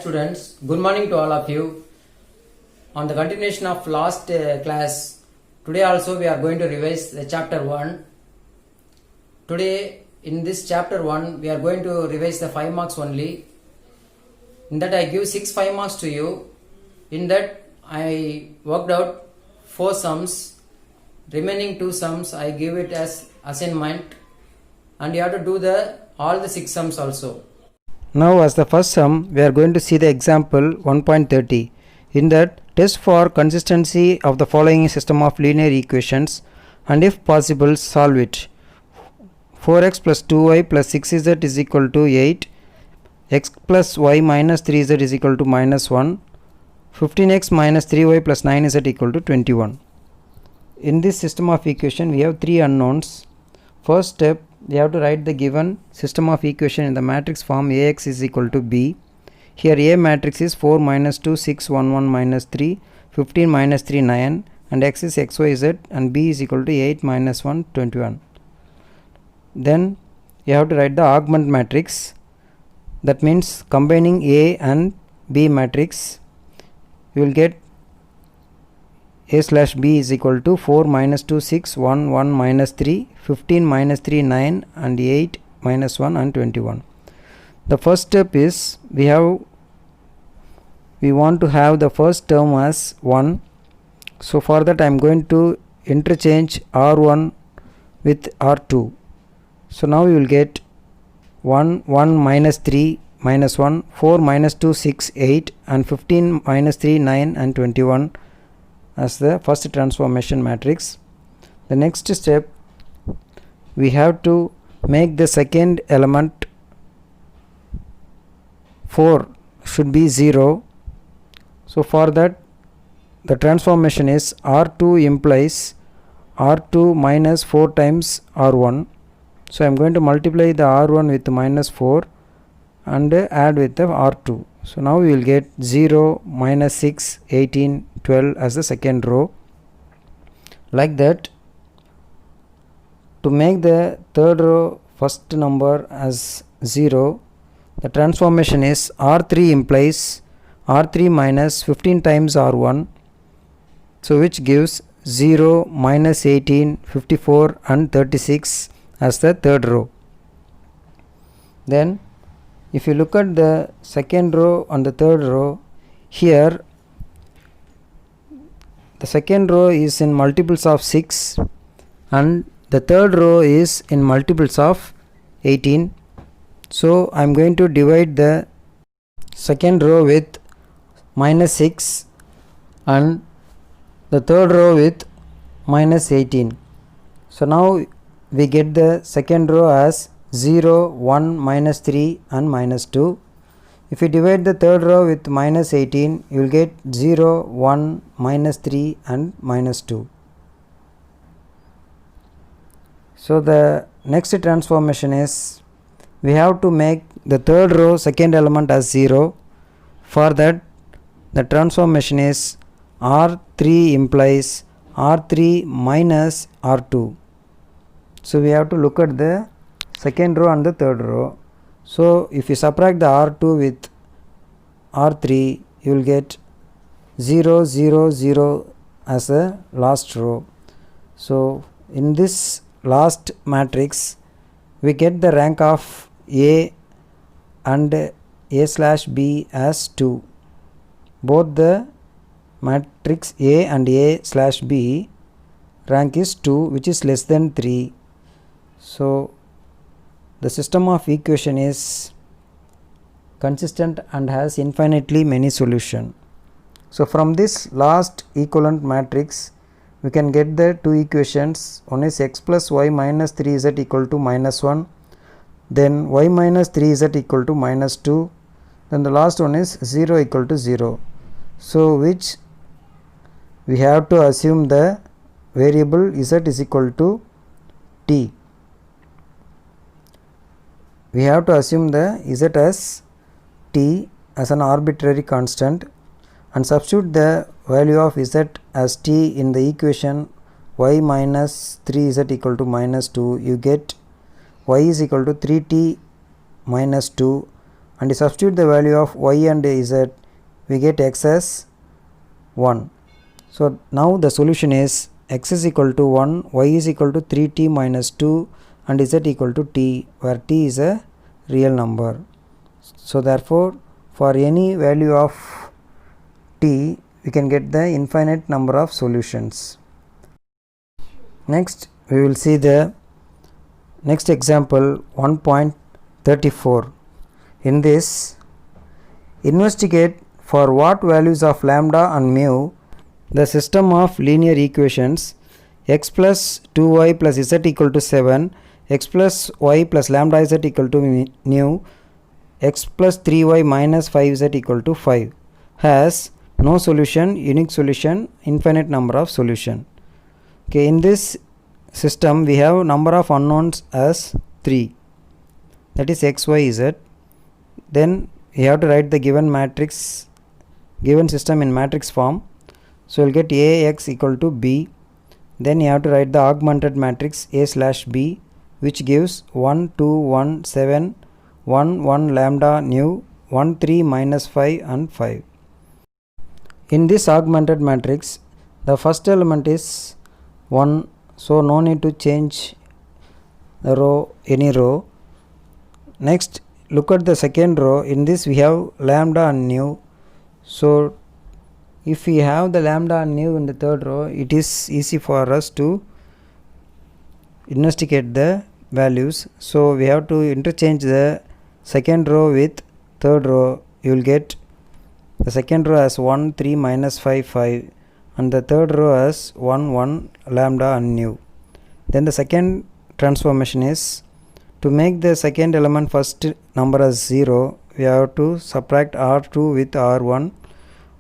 Students, good morning to all of you. On the continuation of last class, today also we are going to revise the chapter 1. Today in this chapter 1 we are going to revise the 5 marks only. In that I give 6 5 marks to you. In that I worked out 4 sums. Remaining 2 sums I give it as assignment, and you have to do all the 6 sums also. Now as the first sum, we are going to see the example 1.30. In that, test for consistency of the following system of linear equations and if possible solve it. 4x plus 2y plus 6z is equal to 8, x plus y minus 3z is equal to minus 1, 15x minus 3y plus 9z equal to 21. In this system of equation, we have 3 unknowns. First step, we have to write the given system of equation in the matrix form Ax is equal to B. Here A matrix is 4 minus 2, 6, 1, 1 minus 3, 15 minus 3, 9, and x is x, y, z, and B is equal to 8 minus 1, 21. Then you have to write the augment matrix. That means combining A and B matrix, you will get A slash B is equal to 4 minus 2, 6, 1, 1 minus 3, 15 minus 3, 9, and 8 minus 1 and 21. The first step is we want to have the first term as 1. So for that I am going to interchange R1 with R2. So now you will get 1, 1 minus 3 minus 1, 4 minus 2, 6, 8, and 15 minus 3, 9, and 21 as the first transformation matrix. The next step, we have to make the second element 4 should be 0. So for that, the transformation is R2 implies R2 minus 4 times R1. So I am going to multiply the R1 with minus 4 and add with the R2. So now we will get 0, minus 6, 18, 12 as the second row. Like that, to make the third row first number as 0, the transformation is R3 implies R3 minus 15 times R1. So which gives 0, minus 18, 54 and 36 as the third row. Then if you look at the second row and the third row, here the second row is in multiples of 6 and the third row is in multiples of 18. So I am going to divide the second row with minus 6 and the third row with minus 18. So now we get the second row as 0, 1, minus 3 and minus 2. If you divide the third row with minus 18, you will get 0, 1, minus 3 and minus 2. So the next transformation is we have to make the third row second element as 0. For that, the transformation is R3 implies R3 minus R2. So we have to look at the second row and the third row. So if you subtract the R2 with R3, you will get 0, 0, 0 as the last row. So in this last matrix, we get the rank of A and A slash B as 2. Both the matrix A and A slash B rank is 2, which is less than 3. So the system of equation is consistent and has infinitely many solutions. So from this last equivalent matrix, we can get the two equations. One is x plus y minus 3z equal to minus 1. Then y minus 3z equal to minus 2. Then the last one is 0 equal to 0. So which we have to assume the variable z is equal to t. We have to assume the z as t as an arbitrary constant and substitute the value of z as t in the equation y minus 3z equal to minus 2. You get y is equal to 3t minus 2 and substitute the value of y and z, we get x as 1. So now the solution is x is equal to 1, y is equal to 3t minus 2 and z equal to t, where t is a real number. So therefore for any value of t we can get the infinite number of solutions. Next we will see the next example 1.34. In this, investigate for what values of lambda and mu the system of linear equations x plus 2y plus z equal to 7, x plus y plus lambda z equal to nu, x plus 3y minus 5z equal to 5 has no solution, unique solution, infinite number of solution. Okay, in this system we have number of unknowns as 3, that is x, y, z. Then you have to write the given matrix, given system in matrix form. So you'll get Ax equal to B. Then you have to write the augmented matrix A slash B, which gives 1 2 1 7 1 1 lambda nu 1 3 minus 5 and 5. In this augmented matrix, the first element is 1, so no need to change the row, any row. Next, look at the second row. In this we have lambda and nu. So if we have the lambda and nu in the third row, it is easy for us to investigate the values. So we have to interchange the second row with third row. You will get the second row as 1 3 minus 5 5 and the third row as 1 1 lambda and nu. Then the second transformation is to make the second element first number as 0, we have to subtract r2 with r1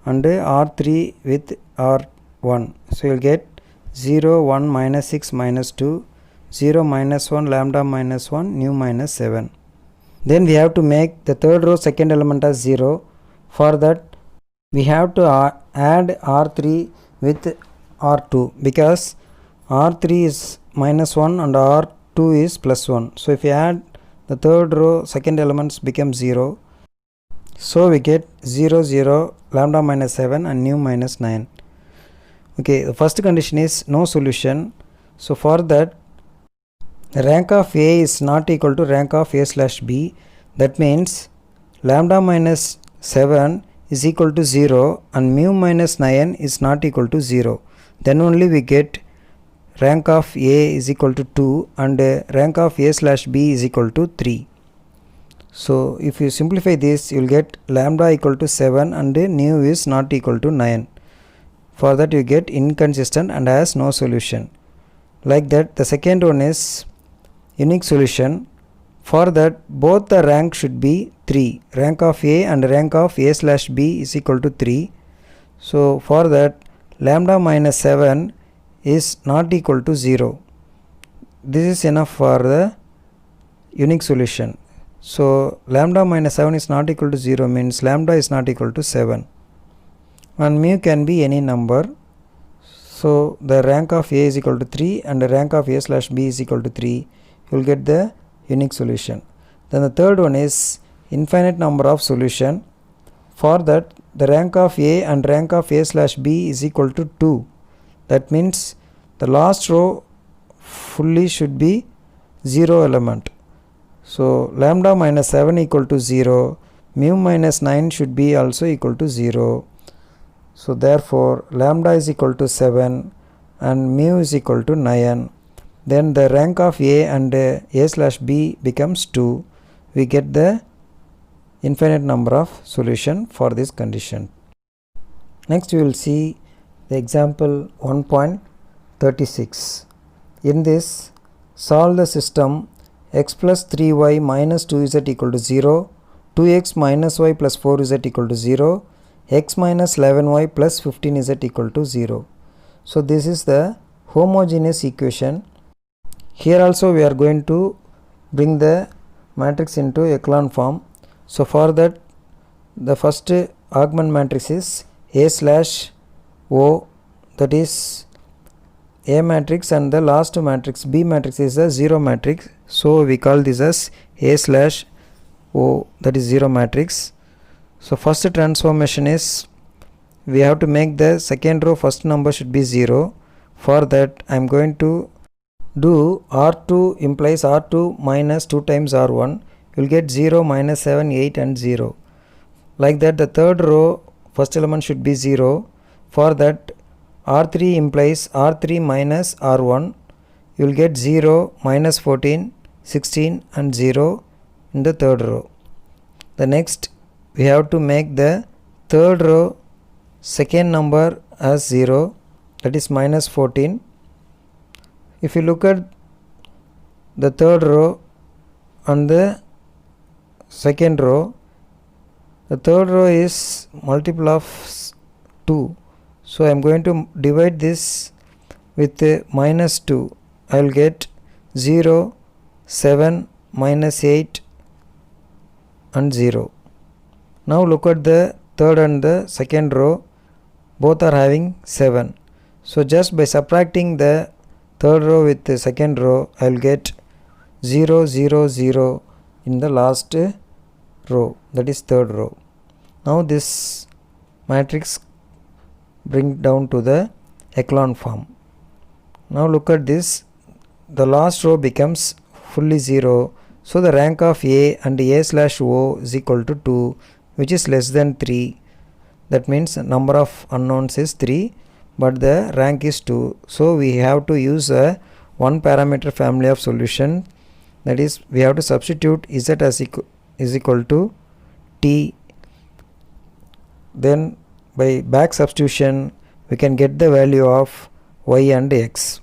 and r3 with r1. So you will get 0 1 minus 6 minus 2, 0 minus 1 lambda minus 1 nu minus 7. Then we have to make the third row second element as 0. For that we have to add r3 with r2 because r3 is minus 1 and r2 is plus 1. So if you add the third row second elements become 0. So we get 0 0 lambda minus 7 and nu minus 9. Okay, the first condition is no solution. So for that the rank of A is not equal to rank of A slash B. That means lambda minus 7 is equal to 0 and mu minus 9 is not equal to 0. Then only we get rank of A is equal to 2 and rank of A slash B is equal to 3. So if you simplify this, you will get lambda equal to 7 and nu is not equal to 9. For that you get inconsistent and has no solution. Like that, the second one is unique solution. For that both the rank should be 3. Rank of A and rank of A slash B is equal to 3. So for that lambda minus 7 is not equal to 0. This is enough for the unique solution. So lambda minus 7 is not equal to 0 means lambda is not equal to 7 and mu can be any number. So the rank of A is equal to 3 and the rank of A slash B is equal to 3. You will get the unique solution. Then the third one is infinite number of solution. For that the rank of A and rank of A slash B is equal to 2. That means the last row fully should be 0 element. So lambda minus 7 equal to 0, mu minus 9 should be also equal to 0. So therefore lambda is equal to 7 and mu is equal to 9. Then the rank of A and A slash B becomes 2. We get the infinite number of solution for this condition. Next we will see the example 1.36. In this, solve the system x plus 3y minus 2z equal to 0, 2x minus y plus 4z equal to 0, x minus 11y plus 15z equal to 0. So this is the homogeneous equation. Here also we are going to bring the matrix into echelon form. So for that the first augment matrix is A slash O, that is A matrix, and the last matrix B matrix is a 0 matrix. So we call this as A slash O, that is 0 matrix. So first transformation is we have to make the second row first number should be 0. For that I am going to do R2 implies R2 minus 2 times R1. You will get 0, minus 7, 8 and 0. Like that the third row first element should be 0. For that R3 implies R3 minus R1. You will get 0, minus 14, 16 and 0 in the third row. The next we have to make the third row second number as 0, that is minus 14. If you look at the third row and the second row, the third row is multiple of 2. So I am going to divide this with minus 2. I will get 0, 7, minus 8 and 0. Now look at the third and the second row, both are having 7. So just by subtracting the third row with the second row, I will get 0, 0, 0 in the last row, that is third row. Now this matrix bring down to the echelon form. Now look at this, the last row becomes fully 0. So the rank of A and A slash O is equal to 2, which is less than 3. That means number of unknowns is 3, but the rank is 2. So we have to use a one parameter family of solution. That is, we have to substitute Z as is equal to T. Then by back substitution we can get the value of Y and X.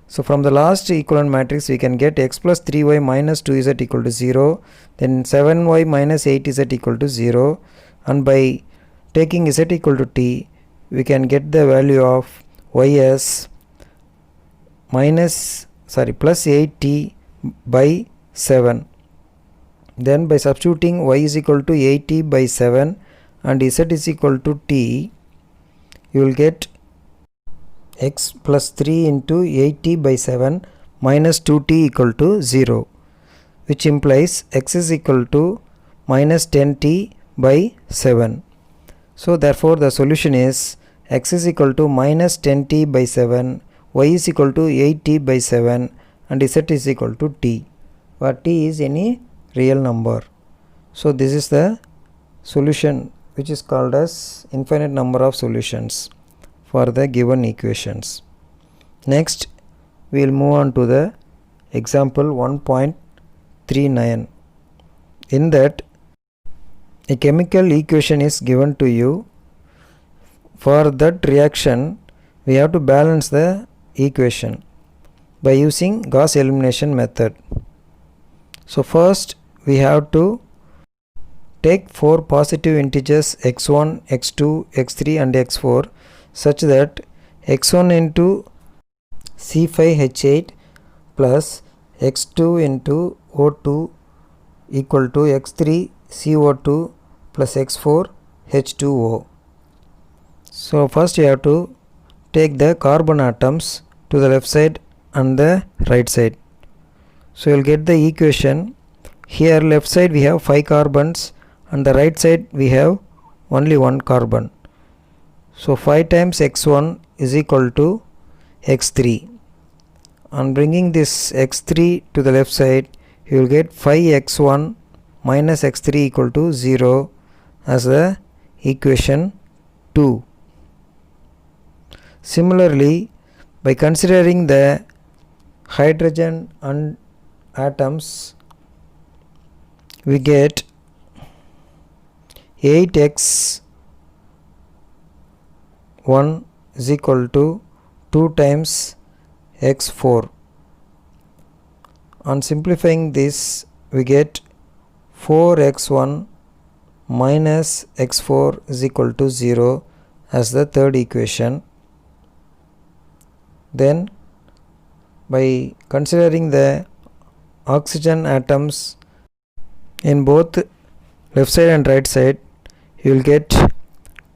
So from the last equivalent matrix we can get X plus 3Y minus 2Z equal to 0. Then 7Y minus 8Z equal to 0. And by taking Z equal to T, we can get the value of Y as plus 8T by 7. Then by substituting Y is equal to 8T by 7 and Z is equal to T, you will get X plus 3 into 8T by 7 minus 2T equal to 0, which implies X is equal to minus 10T by 7. So therefore the solution is X is equal to minus 10T by 7, Y is equal to 8T by 7 and Z is equal to T, where T is any real number. So this is the solution, which is called as infinite number of solutions for the given equations. Next we will move on to the example 1.39. In that a chemical equation is given to you. For that reaction we have to balance the equation by using Gauss elimination method. So first we have to take 4 positive integers x1, x2, x3 and x4 such that x1 into C5H8 plus x2 into O2 equal to x3 CO2 plus x4 H2O. So first you have to take the carbon atoms to the left side and the right side. So you will get the equation. Here left side we have 5 carbons and the right side we have only 1 carbon. So 5 times x1 is equal to x3. On bringing this x3 to the left side, you will get 5x1 minus x3 equal to 0 as the equation 2. Similarly, by considering the hydrogen and atoms, we get 8x1 is equal to 2 times x4. On simplifying this, we get 4x1 minus x4 is equal to 0 as the third equation. Then by considering the oxygen atoms in both left side and right side, you will get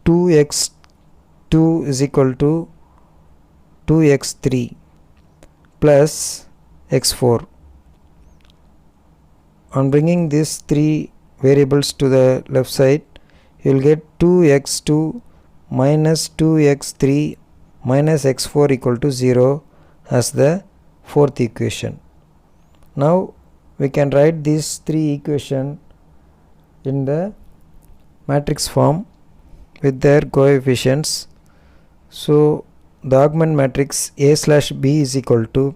2x2 is equal to 2x3 plus x4. On bringing these three variables to the left side, you will get 2x2 minus 2x3 minus x4 equal to 0 as the fourth equation. Now we can write these three equations in the matrix form with their coefficients. So the augment matrix A slash B is equal to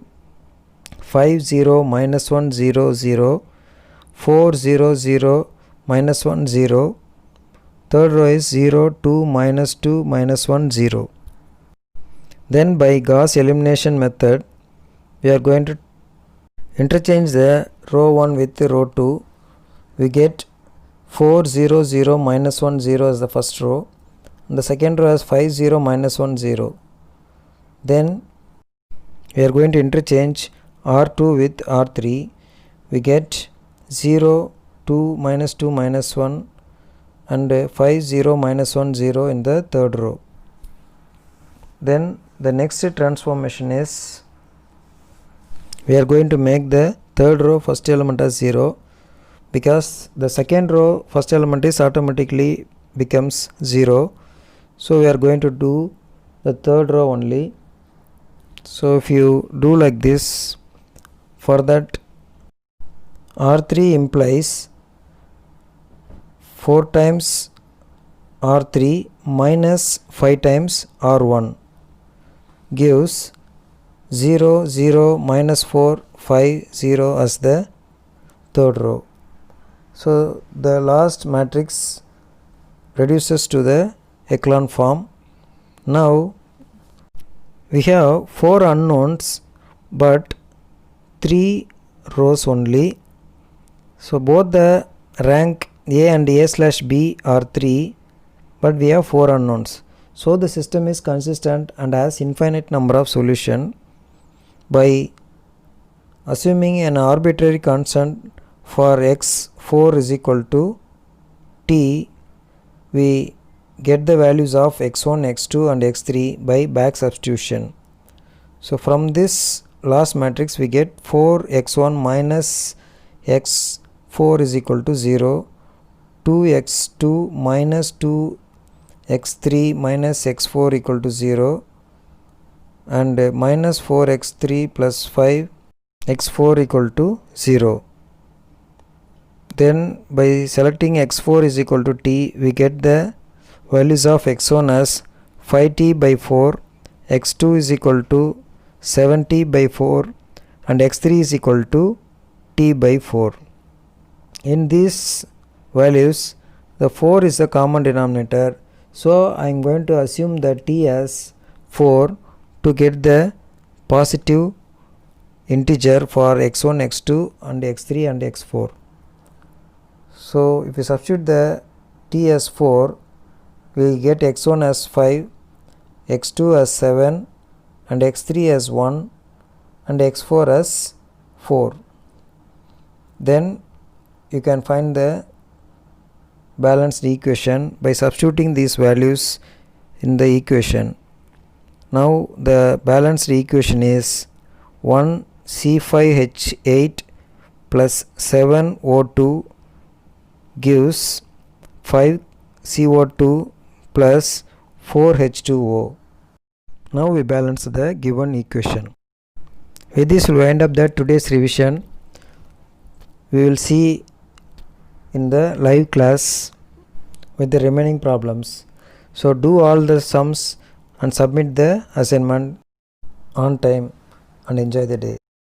5 0 minus 1 0 0 4 0 0 minus 1 0. Third row is 0 2 minus 2 minus 1 0. Then by Gauss elimination method we are going to interchange the row 1 with row 2. We get 4 0 0 minus 1 0 as the first row, and the second row has 5 0 minus 1 0. Then we are going to interchange R2 with R3. We get 0 2 minus 2 minus 1 and 5 0 minus 1 0 in the third row. Then the next transformation is we are going to make the third row first element as 0, because the second row first element is automatically becomes 0. So we are going to do the third row only. So if you do like this, for that R3 implies 4 times R3 minus 5 times R1 gives 0 0 minus 4 5 0 as the third row. So the last matrix reduces to the echelon form. Now we have 4 unknowns but 3 rows only. So both the rank A and A slash B are 3, but we have 4 unknowns. So the system is consistent and has infinite number of solutions. By assuming an arbitrary constant for x4 is equal to t, we get the values of x1, x2 and x3 by back substitution. So from this last matrix we get 4x1 minus x4 is equal to 0, 2x2 minus 2x3 minus x4 equal to 0, and minus 4x3 plus 5x4 equal to 0. Then by selecting x4 is equal to t, we get the values of x1 as 5t by 4, x2 is equal to 7t by 4 and x3 is equal to t by 4. In these values the 4 is the common denominator, so I am going to assume that t as 4 to get the positive integer for x1, x2 and x3 and x4. So if we substitute the t as 4, we get x1 as 5, x2 as 7 and x3 as 1 and x4 as 4. Then you can find the balanced equation by substituting these values in the equation. Now the balanced equation is 1 C5H8 plus 7 O2 gives 5 CO2 plus 4 H2O. Now we balance the given equation. With this we will wind up the today's revision. We will see in the live class with the remaining problems. So do all the sums and submit the assignment on time and enjoy the day.